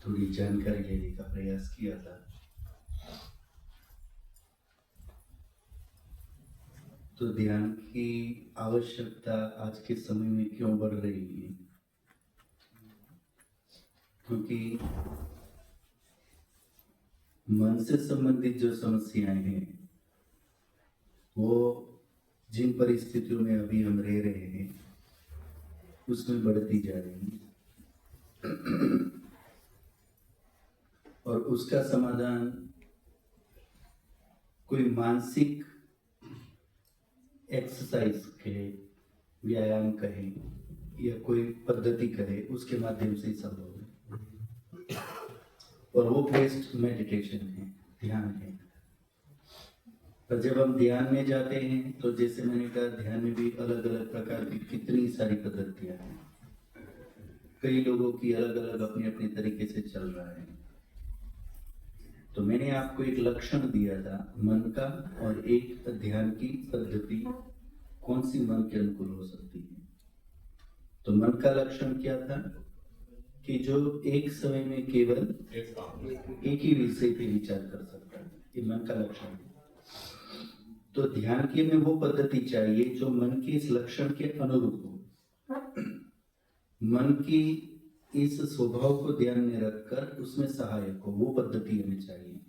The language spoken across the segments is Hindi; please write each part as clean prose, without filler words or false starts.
थोड़ी जानकारी लेने का प्रयास किया था। तो ध्यान की आवश्यकता आज के समय में क्यों बढ़ रही है? क्योंकि मन से संबंधित जो समस्याएं हैं वो जिन परिस्थितियों में अभी हम रह रहे हैं उसमें बढ़ती जा रही है और उसका समाधान कोई मानसिक एक्सरसाइज कहे, व्यायाम कहे या कोई पद्धति कहे, उसके माध्यम से ही संभव है। और वो बेस्ट मेडिटेशन है, ध्यान है। पर जब हम ध्यान में जाते हैं तो जैसे मैंने कहा, ध्यान में भी अलग अलग प्रकार की कितनी सारी पद्धतियां हैं। कई लोगों की अलग अलग अपने अपने तरीके से चल रहा है। तो मैंने आपको एक लक्षण दिया था मन का और एक ध्यान की पद्धति कौन सी मन के अनुकूल हो सकती है। तो मन का लक्षण क्या था कि जो एक समय में केवल एक ही विषय पे विचार कर सकता है, ये मन का लक्षण है। तो ध्यान की में वो पद्धति चाहिए जो मन के इस लक्षण के अनुरूप हो। मन की इस स्वभाव को ध्यान में रखकर उसमें सहायक हो, वो पद्धति हमें चाहिए।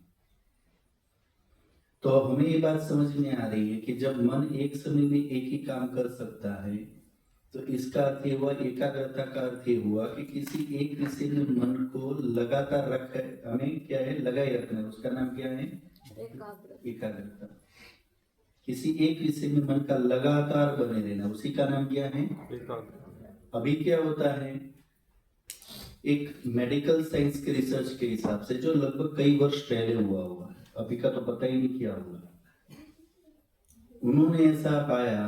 तो हमें ये बात समझ में आ रही है कि जब मन एक समय में एक ही काम कर सकता है तो इसका अर्थ ये हुआ, एकाग्रता का अर्थ ये हुआ कि किसी एक विषय में मन को लगातार रखे, हमें क्या है, लगाए रखना है। उसका नाम क्या है? एकाग्रता। किसी एक विषय में मन का लगातार बने रहना, उसी का नाम क्या है? अभी क्या होता है, एक मेडिकल साइंस के रिसर्च के हिसाब से जो लगभग कई वर्ष पहले हुआ है, अभी का तो पता ही नहीं क्या हुआ, उन्होंने ऐसा पाया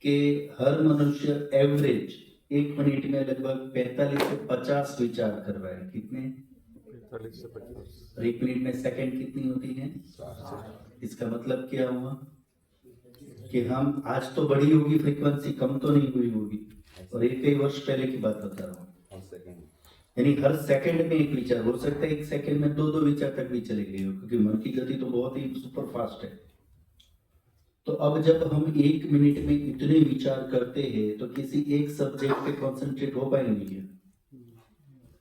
कि हर मनुष्य एवरेज एक मिनट में लगभग 45 से 50 विचार कर रहा है। कितने? 45 से 50। और एक मिनट में सेकंड कितनी होती है? 60। इसका मतलब क्या हुआ कि हम आज तो बढ़ी होगी फ्रीक्वेंसी, कम तो नहीं हुई होगी। और एक कई वर्ष पहले की बात बता रहा हूँ। यानी हर सेकंड में एक विचार हो सकता है, एक सेकंड में दो विचार तक भी चले गए हो, क्योंकि मन की गति तो बहुत ही सुपर फास्ट है। तो अब जब हम एक मिनट में इतने विचार करते हैं तो किसी एक सब्जेक्ट पे कंसंट्रेट हो पाएंगे क्या?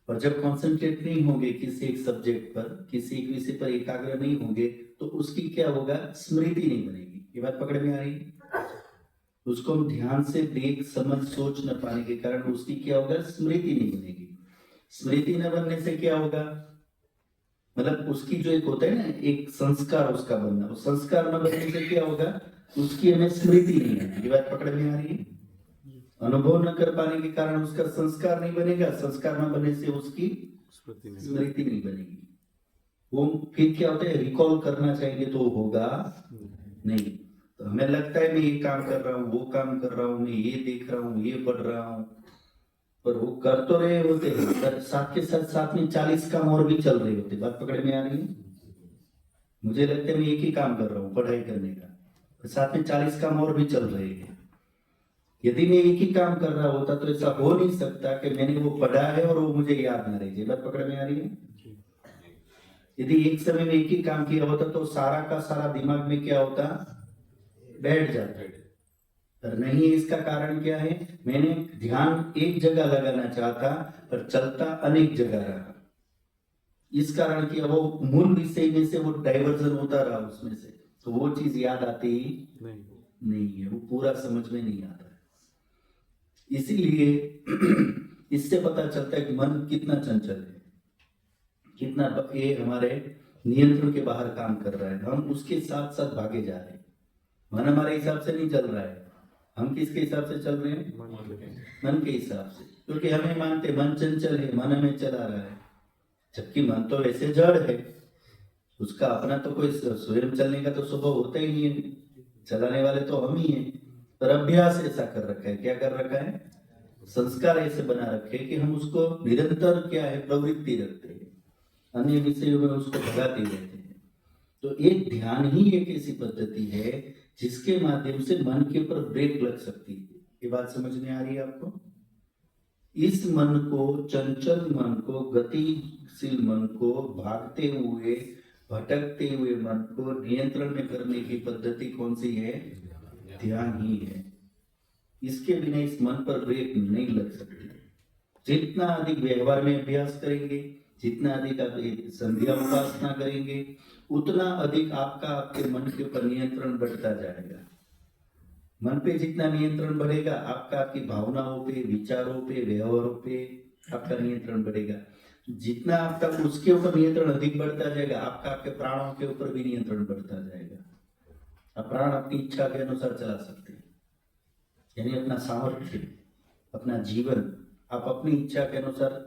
और जब कंसंट्रेट नहीं होंगे किसी एक सब्जेक्ट पर, किसी एक विषय पर एकाग्र नहीं होंगे तो उसकी क्या होगा? स्मृति नहीं बनेगी। ये बात पकड़ में आ रही है? उसको हम ध्यान से देख समझ सोच न पाने के कारण उसकी क्या होगा? स्मृति नहीं बनेगी। स्मृति न बनने से क्या होगा? मतलब उसकी जो एक होता है ना, एक संस्कार उसका बनना, उस संस्कार न बनने से क्या होगा? उसकी हमें स्मृति नहीं है। ये बात पकड़ में आ रही है? अनुभव न कर पाने के कारण उसका संस्कार नहीं बनेगा, संस्कार न बनने से उसकी स्मृति नहीं बनेगी। वो फिर क्या होता है, रिकॉल करना चाहेंगे तो होगा नहीं। तो हमें लगता है मैं ये काम कर रहा हूँ, वो काम कर रहा हूँ, मैं ये देख रहा हूँ, ये पढ़ रहा हूँ, पर वो कर तो रहे होते हैं, पर साथ के साथ साथ में 40 काम और भी चल रहे होते। बात पकड़ में आ रही है? मुझे लगता है मैं एक ही काम कर रहा हूँ पढ़ाई करने का, पर साथ में 40 काम और भी चल रहे हैं। यदि मैं एक ही काम कर रहा होता तो ऐसा हो नहीं सकता कि मैंने वो पढ़ा है और वो मुझे याद ना रहे। बात पकड़ में आ रही है? यदि एक समय में एक ही काम किया होता तो सारा का सारा दिमाग में क्या होता? बैठ जाता। पर नहीं, इसका कारण क्या है? मैंने ध्यान एक जगह लगाना चाहता पर चलता अनेक जगह रहा। इस कारण कि वो मूल विषय में से वो डाइवर्जन होता रहा उसमें से, तो वो चीज याद आती नहीं है, वो पूरा समझ में नहीं आता है। इसीलिए इससे पता चलता है कि मन कितना चंचल है, कितना ये हमारे नियंत्रण के बाहर काम कर रहा है। हम उसके साथ साथ भागे जा रहे हैं। मन हमारे हिसाब से नहीं चल रहा है, हम किसके हिसाब से चल रहे हैं? मन के हिसाब से। क्योंकि हमें मानते मन चंचल है, मन हमें चला रहा है, जबकि मन तो वैसे जड़ है, उसका अपना तो कोई स्वयं चलने का तो स्वभाव होता ही नहीं है। चलाने वाले तो हम ही हैं। पर अभ्यास ऐसा कर रखा है, क्या कर रखा है? संस्कार ऐसे बना रखे कि हम उसको निरंतर क्या है, प्रवृत्ति रखते हैं, अन्य विषयों में उसको भगाते रहते हैं। तो एक ध्यान ही एक ऐसी पद्धति है जिसके माध्यम से मन के ऊपर ब्रेक लग सकती है। ये बात समझ में आ रही है आपको? इस मन को, चंचल मन को, गतिशील मन को, भागते हुए भटकते हुए मन को नियंत्रण में करने की पद्धति कौन सी है? ध्यान ही है। इसके बिना इस मन पर ब्रेक नहीं लग सकती। जितना अधिक व्यवहार में अभ्यास करेंगे, जितना अधिक आप संध्या उपासना करेंगे, उतना अधिक आपका आपके मन के ऊपर नियंत्रण बढ़ता जाएगा। मन पे जितना नियंत्रण बढ़ेगा, आपका आपकी भावनाओं पे, विचारों पे, व्यवहारों पे आपका नियंत्रण बढ़ेगा। जितना आपका उसके ऊपर नियंत्रण अधिक बढ़ता जाएगा, आपका आपके प्राणों के ऊपर भी नियंत्रण बढ़ता जाएगा। आप प्राण अपनी इच्छा के अनुसार चला सकते हैं, यानी अपना सामर्थ्य, अपना जीवन आप अपनी इच्छा के अनुसार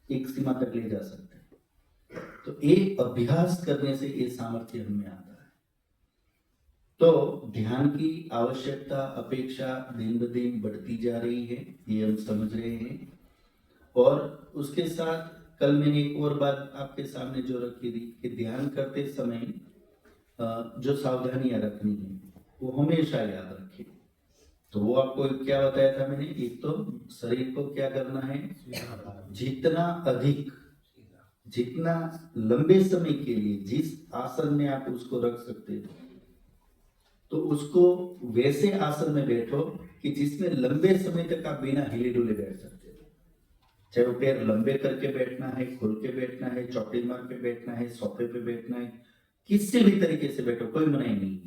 एक सीमा तक ले जा सकते हैं। तो एक अभ्यास करने से ये सामर्थ्य हमें आता है। तो ध्यान की आवश्यकता, अपेक्षा दिन ब दिन बढ़ती जा रही है, ये हम समझ रहे हैं। और उसके साथ कल मैंने एक और बात आपके सामने जो रखी थी कि ध्यान करते समय जो सावधानियां रखनी है वो हमेशा याद रखें। तो वो आपको क्या बताया था मैंने? एक तो शरीर को क्या करना है, जितना अधिक, जितना लंबे समय के लिए जिस आसन में आप उसको रख सकते हो, तो उसको वैसे आसन में बैठो कि जिसमें लंबे समय तक आप बिना हिले डुले बैठ सकते हो। चाहे वो पैर लंबे करके बैठना है, खुल के बैठना है, चौकड़ी मार के बैठना है, सोफे पे बैठना है, किसी भी तरीके से बैठो, कोई मनाही नहीं।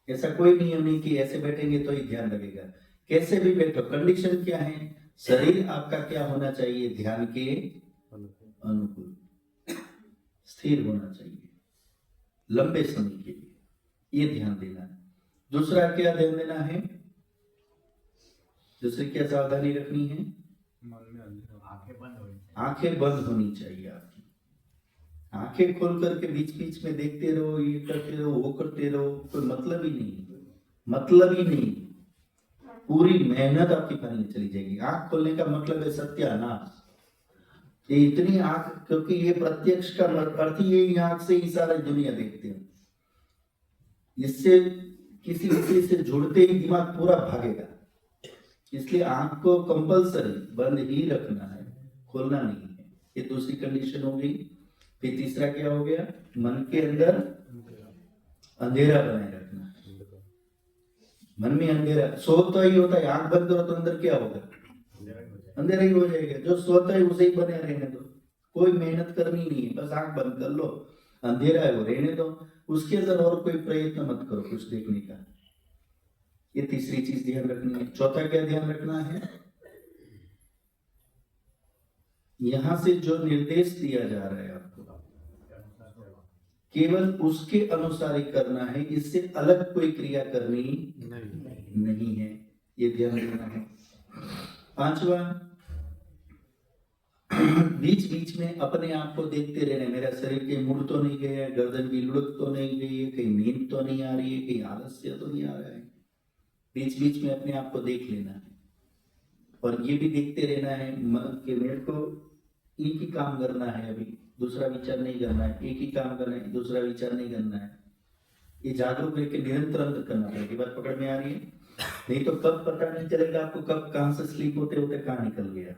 ऐसा कोई नियम नहीं कि ऐसे बैठेंगे तो ही ध्यान लगेगा। कैसे भी बैठो, कंडीशन क्या है? शरीर आपका क्या होना चाहिए? ध्यान के अनुकूल स्थिर होना चाहिए लंबे समय के लिए, ये ध्यान देना है। दूसरा क्या ध्यान देना है? दूसरी क्या सावधानी रखनी है? आंखें बंद होनी चाहिए आपकी। आंखें खोल करके बीच बीच में देखते रहो, ये करते रहो, वो करते रहो, कोई मतलब ही नहीं, मतलब ही नहीं। पूरी मेहनत आपकी पानी में चली जाएगी। आंख खोलने का मतलब है सत्यानाश। ये इतनी आंख, क्योंकि ये प्रत्यक्ष का अर्थ ही यही, आंख से ही सारी दुनिया देखते हैं। इससे किसी विषय से जुड़ते ही दिमाग पूरा भागेगा। इसलिए आंख को कंपल्सरी बंद ही रखना है, खोलना नहीं है। ये दूसरी कंडीशन हो गई। फिर तीसरा क्या हो गया? मन के अंदर अंधेरा बनाए रखना। मन में अंधेरा, सोता ही होता है, आंख बंद करो तो अंदर क्या होगा? अंधेरा ही हो जाएगा। जो सोता है उसे ही बने रहने दो, कोई मेहनत करनी नहीं है, बस आंख बंद कर लो, अंधेरा है वो रहने दो, उसके अंदर और कोई प्रयत्न मत करो कुछ देखने का। ये तीसरी चीज ध्यान रखनी है। चौथा क्या ध्यान रखना है? यहां से जो निर्देश दिया जा रहा है आपको, केवल उसके अनुसार ही करना है, इससे अलग कोई क्रिया करनी नहीं है, ये ध्यान देना है। पांचवा, बीच बीच में अपने आप को देखते रहना, मेरा शरीर कहीं मुड़ तो नहीं गया, गर्दन की लुढ़क तो नहीं गई है, कहीं नींद तो नहीं आ रही है, कहीं आलस्य तो नहीं आ रहा है। बीच बीच में अपने आप को देख लेना है। और ये भी देखते रहना है कि मेरे को एक ही काम करना है, अभी दूसरा विचार नहीं करना है, एक ही काम करना है, दूसरा विचार नहीं करना है। ये जागरूक रह के निरंतर करना पड़ेगा। बात पकड़ में आ रही है? नहीं तो कब पता नहीं चलेगा आपको, कब कहां से स्लीप होते होते कहां निकल गया।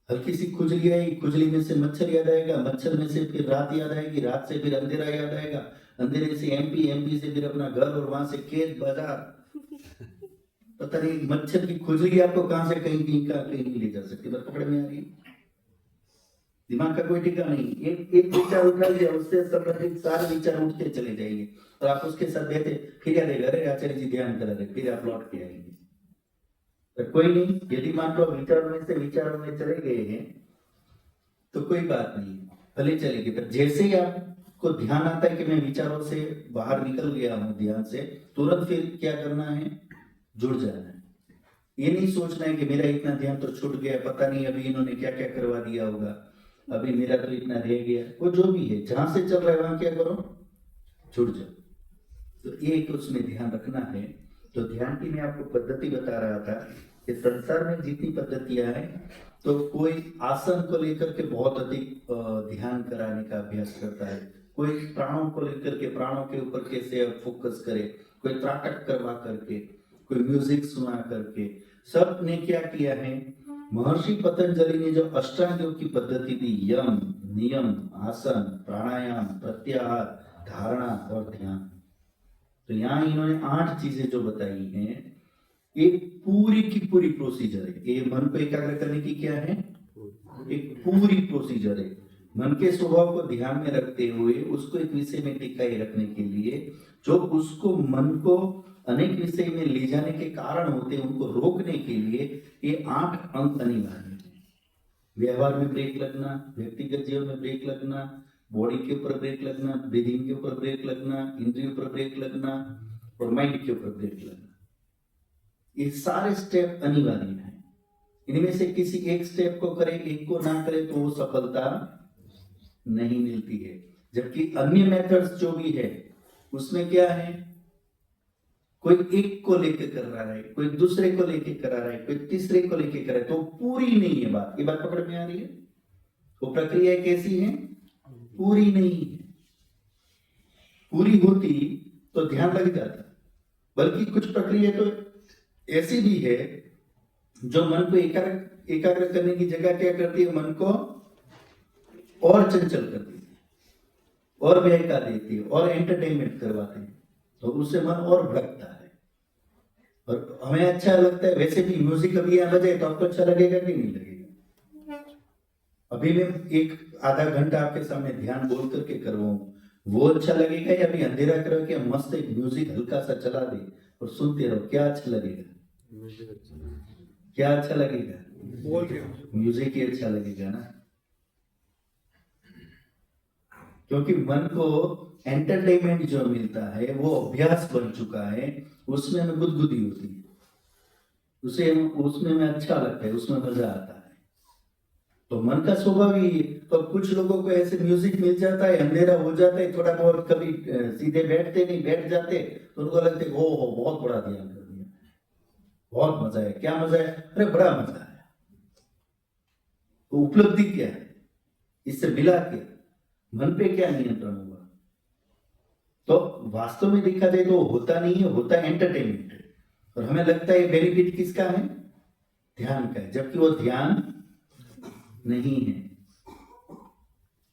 हल्की सी खुजली आई, खुजली में से मच्छर याद आएगा, मच्छर में से फिर रात याद आएगी, रात से फिर अंधेरा याद आएगा, अंधेरे से एमपी, एमपी से फिर अपना घर, और वहां से खेत बाजार। पता नहीं मच्छर की खुजली आपको कहां से कहीं नहीं ले जा सकती। बात पकड़ में आ रही है? दिमाग का कोई टिका नहीं। एक विचार उठा लिया, उससे संबंधित सारे विचार उठते चले जाएंगे, और आप उसके साथ बैठे फिर याद आएगा, अरे आचार्य जी ध्यान करा रहे, फिर आप लौट के आएंगे। तो कोई नहीं, यदि मान लो विचारों में से विचारों में चले गए हैं तो कोई बात नहीं, भले चलेगी। पर जैसे ही आपको ध्यान आता है कि मैं विचारों से बाहर निकल गया हूं ध्यान से, तुरंत फिर क्या करना है? जुड़ जाना है। ये नहीं सोचना है कि मेरा इतना ध्यान तो छूट गया, पता नहीं अभी इन्होंने क्या क्या करवा दिया होगा, अभी मेरा तो इतना रह गया। वो जो भी है, जहां से चल रहा है वहां क्या करो? जुड़ जाओ। तो एक उसमें ध्यान रखना है। तो ध्यान की मैं आपको पद्धति बता रहा था कि संसार में जितनी पद्धतियां हैं, तो कोई आसन को लेकर के बहुत अधिक ध्यान कराने का अभ्यास करता है, कोई प्राणों को लेकर के प्राणों के ऊपर कैसे फोकस करे, कोई त्राटक करवा करके, कोई म्यूजिक सुना करके। सब ने क्या किया है? महर्षि पतंजलि ने जो अष्टांग योग की पद्धति दी, यम, नियम, आसन, प्राणायाम, प्रत्याहार, धारणा और ध्यान, तो यहाँ इन्होंने 8 चीजें जो बताई हैं, ये पूरी की पूरी प्रोसीजर है। ये मन को एकाग्र करने की क्या है, एक पूरी प्रोसीजर है। मन के स्वभाव को ध्यान में रखते हुए उसको एक विषय में टिकाए रखने के लिए, जो उसको मन को अनेक विषय में ले जाने के कारण होते हैं, उनको रोकने के लिए ये 8 अंक अनिवार्य है। व्यवहार में ब्रेक लगना, व्यक्तिगत जीवन में ब्रेक लगना, बॉडी के ऊपर ब्रेक लगना, ब्रीदिंग के ऊपर ब्रेक लगना, इंद्रियों पर ब्रेक लगना और माइंड के ऊपर ब्रेक लगना, ये सारे स्टेप अनिवार्य है। इनमें से किसी एक स्टेप को करे, एक को ना करे, तो वो सफलता नहीं मिलती है। जबकि अन्य मेथड्स जो भी है उसमें क्या है, कोई एक को लेके कर रहा है, कोई दूसरे को लेके करा रहा है, कोई तीसरे को लेके कर रहा है, तो पूरी नहीं है बात। ये बात पकड़ में आ रही है? वो प्रक्रिया कैसी है? पूरी नहीं है। पूरी होती तो ध्यान लग जाता, बल्कि कुछ प्रक्रिया तो ऐसी भी है जो मन को एकाग्र करने की जगह क्या करती है, मन को और चंचल करती है, और बहका देती है, और एंटरटेनमेंट करवाते हैं, तो उससे मन और भड़कता है। और हमें अच्छा लगता है, वैसे भी म्यूजिक अभी यहाँ बजाए तो आपको अच्छा लगेगा कि नहीं लगेगा? अभी मैं एक आधा घंटा आपके सामने ध्यान बोल करके करवाऊं, वो अच्छा लगेगा? या अभी अंधेरा करो कि मस्त एक म्यूजिक हल्का सा चला दे और सुनते रहो, क्या अच्छा लगेगा? क्या अच्छा लगेगा? म्यूजिक ही अच्छा लगेगा ना, क्योंकि मन को एंटरटेनमेंट जो मिलता है वो अभ्यास बन चुका है, उसमें हमें गुदगुदी होती है, उसमें हमें अच्छा लगता है, उसमें मजा आता है। तो मन का स्वभाव ही, तो कुछ लोगों को ऐसे म्यूजिक मिल जाता है, अंधेरा हो जाता है, थोड़ा बहुत कभी सीधे बैठते नहीं, बैठ जाते तो उनको लगता है ओ बहुत बड़ा ध्यान कर दिया, बहुत मजा है। क्या मजा है? अरे बड़ा मजा है। तो उपलब्धि क्या है, इससे मिला क्या, मन पे क्या नियंत्रण हुआ? तो वास्तव में देखा जाए तो होता नहीं है, होता एंटरटेनमेंट है। और हमें लगता है बेनिफिट किसका है? ध्यान का है, जबकि वो ध्यान नहीं है,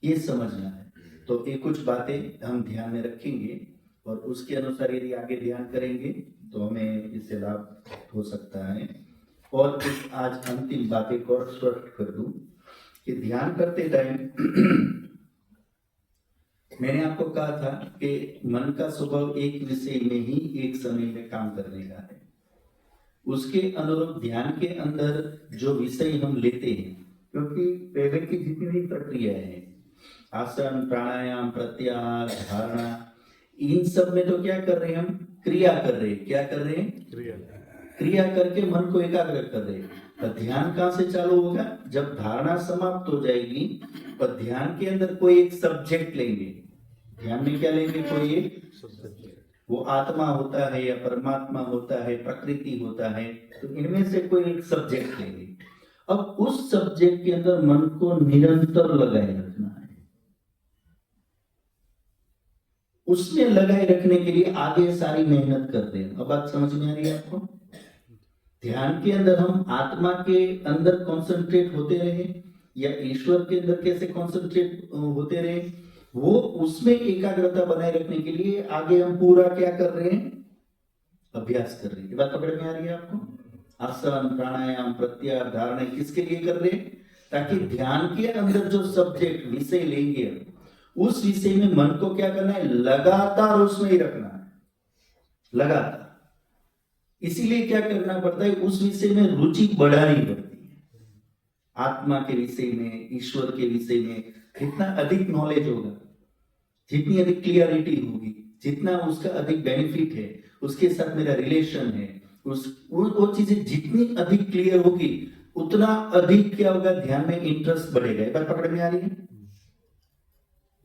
ये समझना है। तो ये कुछ बातें हम ध्यान में रखेंगे और उसके अनुसार यदि आगे ध्यान करेंगे तो हमें इससे लाभ हो सकता है। और आज अंतिम बातें को और स्पष्ट कर दूं कि ध्यान करते टाइम मैंने आपको कहा था कि मन का स्वभाव एक विषय में ही एक समय में काम करने का है। उसके अनुरूप ध्यान के अंदर जो विषय हम लेते हैं, क्योंकि पहले की जितनी भी प्रक्रिया है, आसन, प्राणायाम, प्रत्याहार, धारणा, इन सब में तो क्या कर रहे हैं हम? क्रिया कर रहे हैं। क्या कर रहे हैं? क्रिया करके मन को एकाग्र कर रहे हैं। तो ध्यान कहां से चालू होगा? जब धारणा समाप्त हो जाएगी और ध्यान के अंदर कोई एक सब्जेक्ट लेंगे। ध्यान में क्या लेंगे? कोई एक सब्जेक्ट, वो आत्मा होता है या परमात्मा होता है, प्रकृति होता है, तो इनमें से कोई एक सब्जेक्ट लेंगे। अब उस सब्जेक्ट के अंदर मन को निरंतर लगाए रखना है। उसमें लगाए रखने के लिए आगे सारी मेहनत करते हैं। अब बात समझ में आ रही है आपको? ध्यान के अंदर हम आत्मा के अंदर कॉन्सेंट्रेट होते रहे या ईश्वर के अंदर कैसे कॉन्सेंट्रेट होते रहे, वो उसमें एकाग्रता बनाए रखने के लिए आगे हम पूरा क्या कर रहे हैं? अभ्यास कर रहे हैं। ये बात पकड़ में आ रही है आपको? आसन, प्राणायाम, प्रत्याहार, धारणा किसके लिए कर रहे हैं? ताकि ध्यान के अंदर जो सब्जेक्ट विषय लेंगे, उस विषय में मन को क्या करना है? लगातार उसमें ही रखना है, लगातार। इसीलिए क्या करना पड़ता है? उस विषय में रुचि बढ़ानी पड़ती है। आत्मा के विषय में, ईश्वर के विषय में जितना अधिक नॉलेज होगा, जितनी अधिक क्लियरिटी होगी, जितना उसका अधिक बेनिफिट है, उसके साथ मेरा रिलेशन है, वो चीजें जितनी अधिक क्लियर होगी, उतना अधिक क्या होगा? ध्यान में इंटरेस्ट बढ़ेगा। ये बात पकड़ में आ रही है?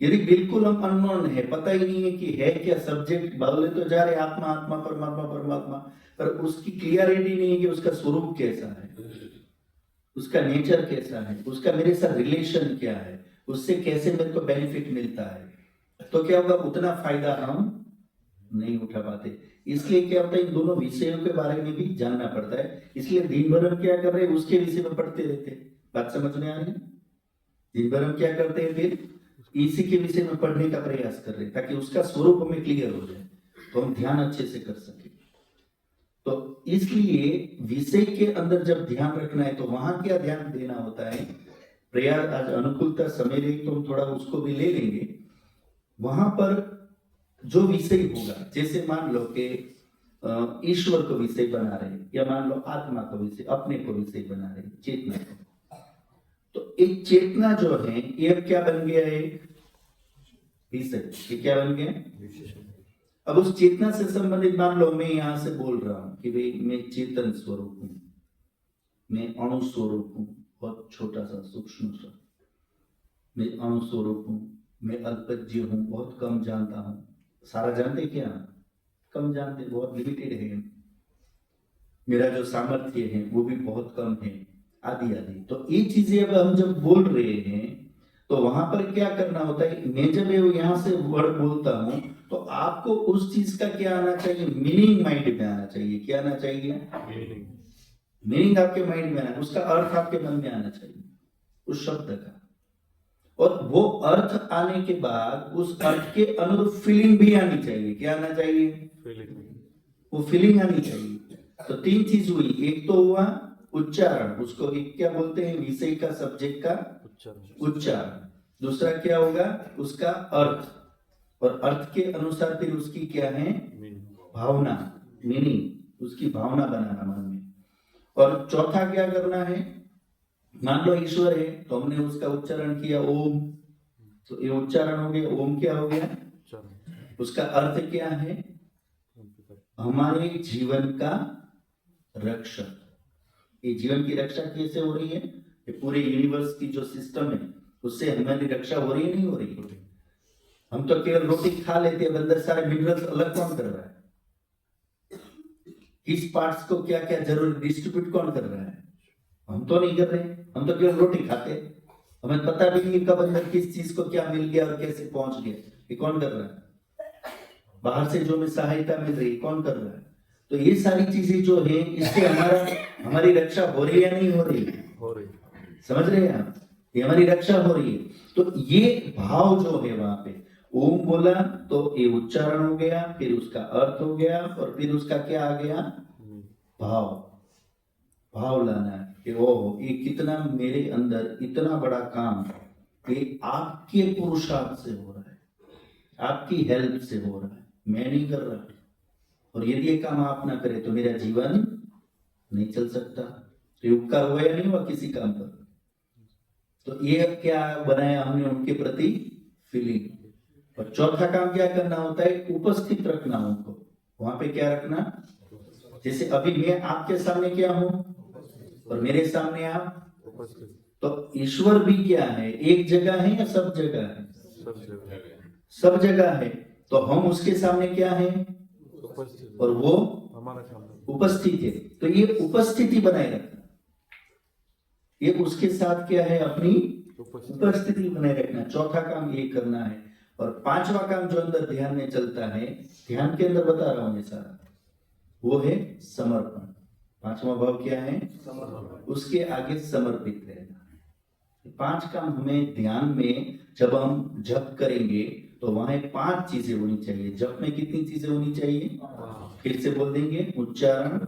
यदि बिल्कुल हम अननोन है, पता ही नहीं है कि है क्या सब्जेक्ट, बोले तो जा रहे आत्मा आत्मा परमात्मा परमात्मा, पर उसकी क्लियरिटी नहीं है कि उसका स्वरूप कैसा है, उसका नेचर कैसा है, उसका मेरे साथ रिलेशन क्या है, उससे कैसे मेरे को बेनिफिट मिलता है, तो क्या होगा? उतना फायदा हम नहीं उठा पाते। इसलिए क्या होता है, इन दोनों विषयों के बारे में भी जानना पड़ता है। इसलिए दिन भर हम क्या कर रहे हैं, उसके विषय में पढ़ते रहते हैं। बात समझ में आ रही है? दिन भर हम क्या करते हैं, फिर इसी के विषय में पढ़ने का प्रयास कर रहे हैं, ताकि उसका स्वरूप हमें क्लियर हो जाए, तो हम ध्यान अच्छे से कर सके। तो इसलिए विषय के अंदर जब ध्यान रखना है, तो वहां क्या ध्यान देना होता है, प्रयास आज अनुकूलता समय रही तो हम थोड़ा उसको भी ले लेंगे। वहां पर जो विषय होगा, जैसे मान लो कि ईश्वर को विषय बना रहे, या मान लो आत्मा को विषय, अपने को विषय बना रहे, चेतना को, तो एक चेतना जो है ये अब क्या बन गया है, विषय। ये क्या बन गया? अब उस चेतना से संबंधित मान लो मैं यहां से बोल रहा हूं कि भाई मैं चेतन स्वरूप हूं, मैं अणु स्वरूप हूं, बहुत छोटा सा सूक्ष्म सा, मैं अणु स्वरूप हूं, मैं अल्पज्य हूं, बहुत कम जानता हूं। सारा जानते क्या? कम जानते, बहुत लिमिटेड है। मेरा जो सामर्थ्य है वो भी बहुत कम है, आदि आदि। तो ये चीजें अब हम जब बोल रहे हैं, तो वहां पर क्या करना होता है, मैं जब यहां से वर्ड बोलता हूं, तो आपको उस चीज का क्या आना चाहिए, मीनिंग माइंड में आना चाहिए। क्या आना चाहिए? मीनिंग आपके माइंड में आना, उसका अर्थ आपके मन में आना चाहिए उस शब्द का। और वो अर्थ आने के बाद उस अर्थ के अनुरूप फीलिंग भी आनी चाहिए। क्या आना चाहिए? वो फीलिंग आनी चाहिए। तो तीन चीज हुई, एक तो हुआ उच्चारण, उसको एक क्या बोलते हैं, विषय का, सब्जेक्ट का उच्चारण। दूसरा क्या होगा, उसका अर्थ, और अर्थ के अनुसार फिर उसकी क्या है, भावना, मीनिंग, उसकी भावना बनाना मन में। और चौथा क्या करना है, मान लो ईश्वर है तो हमने उसका उच्चारण किया ओम, तो ये उच्चारण हो गया। ओम क्या हो गया? उसका अर्थ क्या है, हमारे जीवन का रक्षक। ये जीवन की रक्षा कैसे हो रही है, ये पूरे यूनिवर्स की जो सिस्टम है उससे हमारी रक्षा हो रही है, नहीं हो रही है? हम तो केवल रोटी खा लेते हैं, अंदर सारे मिनरल्स अलग कौन कर रहा है, किस पार्ट्स को क्या क्या जरूरी डिस्ट्रीब्यूट कौन कर रहा है? हम तो नहीं कर रहे, हम तो केवल रोटी खाते, हमें पता भी नहीं कब अंदर किस चीज को क्या मिल गया और कैसे पहुंच गया। ये कौन कर रहा है? बाहर से जो हमें सहायता मिल रही है, कौन कर रहा है? तो ये सारी चीजें जो है, इससे हमारी रक्षा हो रही है या नहीं हो रही? हो रही। समझ रहे हैं आप? ये हमारी रक्षा हो रही है। तो ये भाव जो है वहां पे, ओम बोला तो ये उच्चारण हो गया, फिर उसका अर्थ हो गया, और फिर उसका क्या आ गया, भाव। भाव लाना है कि ओह, ये कितना मेरे अंदर इतना बड़ा काम ये आपके पुरुषार्थ से हो रहा है, आपकी हेल्प से हो रहा है, मैं नहीं कर रहा। और यदि ये काम आप ना करें तो मेरा जीवन नहीं चल सकता। तो उपकार हुआ या नहीं हुआ किसी काम पर? तो ये क्या बनाया हमने उनके प्रति, फीलिंग। और चौथा काम क्या करना होता है, उपस्थित रखना उनको। वहां पे क्या रखना, जैसे अभी मैं आपके सामने क्या हूं और मेरे सामने आप, तो ईश्वर भी क्या है, एक जगह है या सब जगह है? सब जगह है। तो हम उसके सामने क्या है, और वो हमारे सामने उपस्थित है। तो ये उपस्थिति बनाए रखना, ये उसके साथ क्या है, अपनी उपस्थिति बनाए रखना। चौथा काम ये करना है। और पांचवा काम जो अंदर ध्यान में चलता है, ध्यान के अंदर बता रहा हूं ये सारा, वो है समर्पण। पांचवा भाव क्या है, उसके आगे समर्पित रहना। पांच काम हमें ध्यान में जब हम जप करेंगे तो वहां 5 चीजें होनी चाहिए। जप में कितनी चीजें होनी चाहिए, फिर से बोल देंगे, उच्चारण,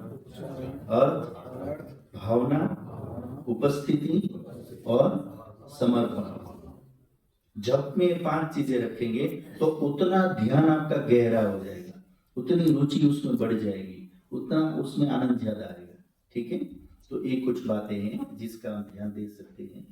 अर्थ, भावना, उपस्थिति और समर्पण। जप में 5 चीजें रखेंगे तो उतना ध्यान आपका गहरा हो जाएगा, उतनी रुचि उसमें बढ़ जाएगी, उतना उसमें आनंद ज्यादा आएगा। ठीक है, तो ये कुछ बातें हैं जिसका हम ध्यान दे सकते हैं।